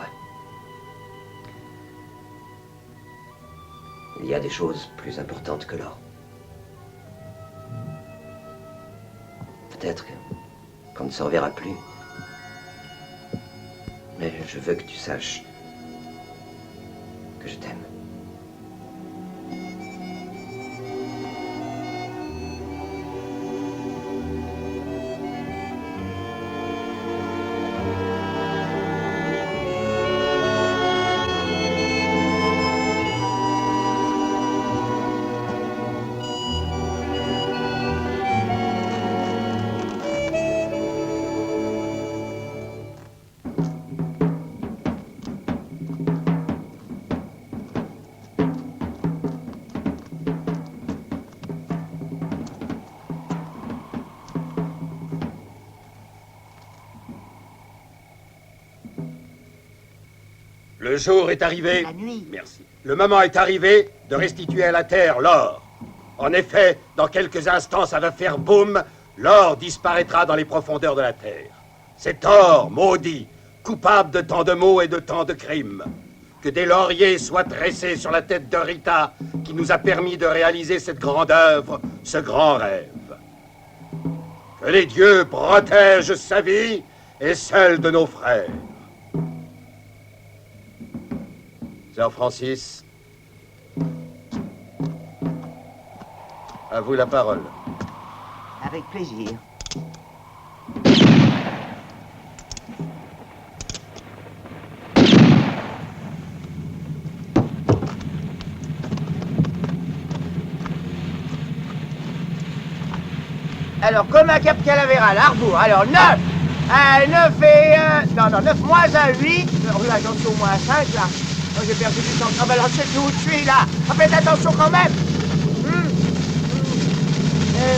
Il y a des choses plus importantes que l'or. Peut-être qu'on ne se reverra plus. Mais je veux que tu saches que je t'aime. Le jour est arrivé. La nuit. Merci. Le moment est arrivé de restituer à la terre l'or. En effet, dans quelques instants, ça va faire boum. L'or disparaîtra dans les profondeurs de la terre. Cet or maudit, coupable de tant de maux et de tant de crimes. Que des lauriers soient dressés sur la tête de Rita, qui nous a permis de réaliser cette grande œuvre, ce grand rêve. Que les dieux protègent sa vie et celle de nos frères. Sir Francis, à vous la parole. Avec plaisir. Alors, comme un cap Calavera, l'arbour. Alors, 9 et... non, 9 moins 1, 8. Alors là, j'en suis au moins 5, là. Oh, j'ai perdu du temps. Ah ben là, c'est où je suis, là. Faites attention quand même.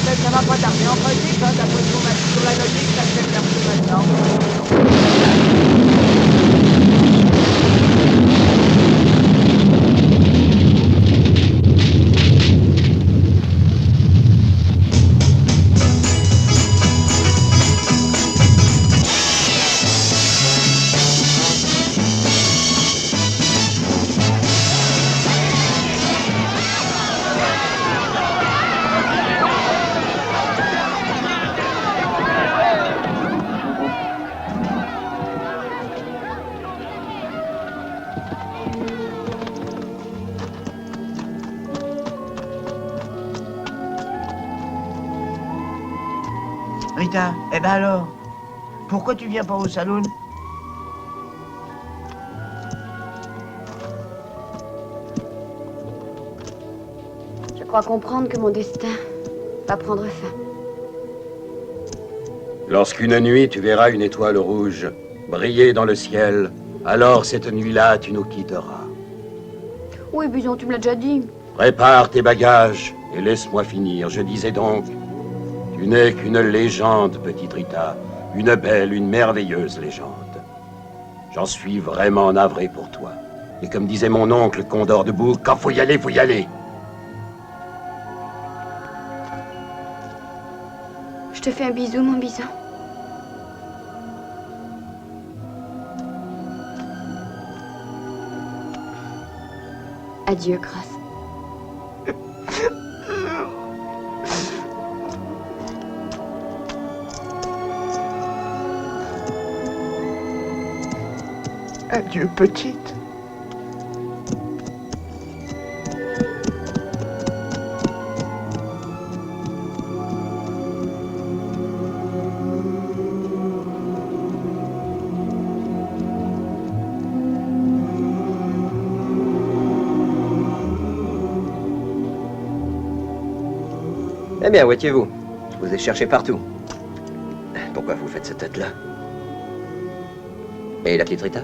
Ben, ça va pas tarder. En principe, hein, d'après ce qu'on m'a dit sur la logique, ça se fait faire plus maintenant. Rita, eh ben alors, pourquoi tu viens pas au salon? Je crois comprendre que mon destin va prendre fin. Lorsqu'une nuit tu verras une étoile rouge briller dans le ciel, alors cette nuit-là tu nous quitteras. Oui, Bison, tu me l'as déjà dit. Prépare tes bagages et laisse-moi finir. Je disais donc, tu n'es qu'une légende, petite Rita. Une belle, une merveilleuse légende. J'en suis vraiment navré pour toi. Et comme disait mon oncle Condor de Bouc, quand faut y aller, faut y aller. Je te fais un bisou, mon bison. Adieu, Cross. Adieu, petite. Eh bien, où étiez-vous? Je vous ai cherché partout. Pourquoi vous faites cette tête-là? Et la petite Rita?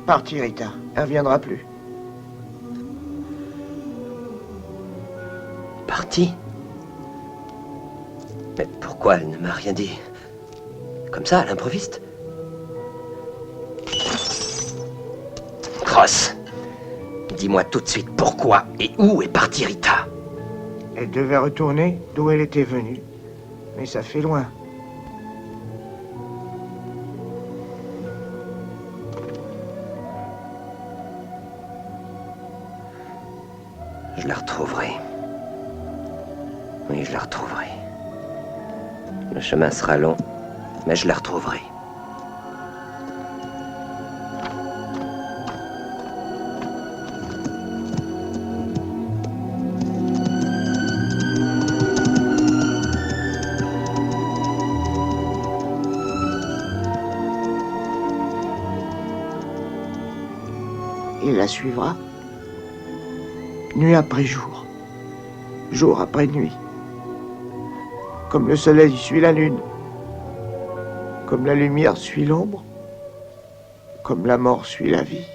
Parti, Rita. Elle reviendra plus. Partie? Mais pourquoi elle ne m'a rien dit? Comme ça, à l'improviste? Cross, dis-moi tout de suite pourquoi et où est partie Rita? Elle devait retourner d'où elle était venue. Mais ça fait loin. Je la retrouverai. Oui, je la retrouverai. Le chemin sera long, mais je la retrouverai. Il la suivra. Nuit après jour. Jour après nuit. Comme le soleil suit la lune. Comme la lumière suit l'ombre. Comme la mort suit la vie.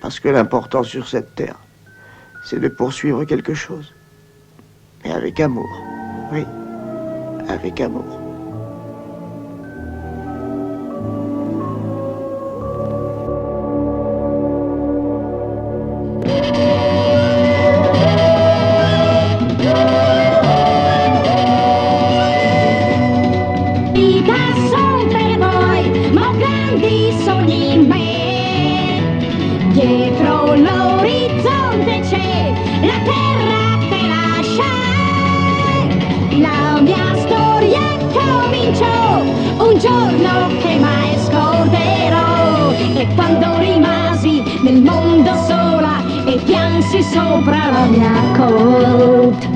Parce que l'important sur cette terre, c'est de poursuivre quelque chose. Mais avec amour. Oui, avec amour. Dietro l'orizzonte c'è la terra che lascia. La mia storia cominciò un giorno che mai scorderò. E quando rimasi nel mondo sola e piansi sopra la mia cote.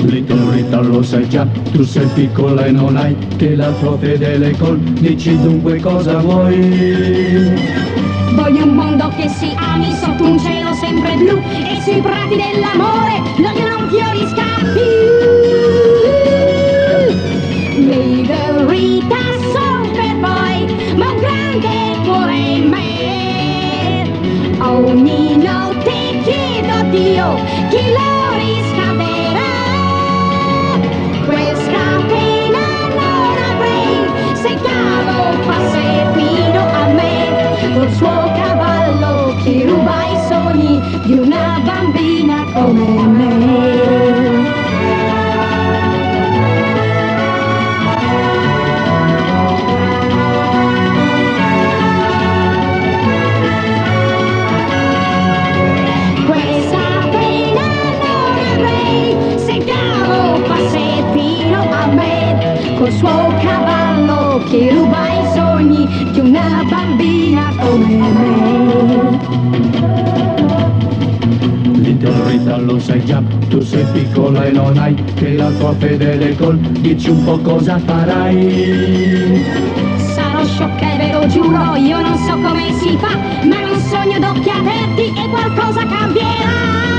Little Rita, lo sai già, tu sei piccola e non hai che la tua fedele col. Dici dunque cosa vuoi? Voglio un mondo che si ami sotto un cielo sempre blu e sui prati dell'amore l'odio non fiorisca più. Little Rita, son per voi, ma un grande cuore in me. Ogni notte chiedo a Dio chi lo riscaverà. Questa pena non avrei se il cavo fosse fino a me, col suo cavallo che ruba i sogni di una bambina come me. Questa pena non avrei se il cavo fosse fino a me, col suo cavallo che ruba i sogni di una bambina come me. Little Rita, lo sai già, tu sei piccola e non hai che la tua fedele col. Dici un po' cosa farai? Sarò sciocca e ve lo giuro, io non so come si fa, ma in un sogno d'occhi aperti e qualcosa cambierà.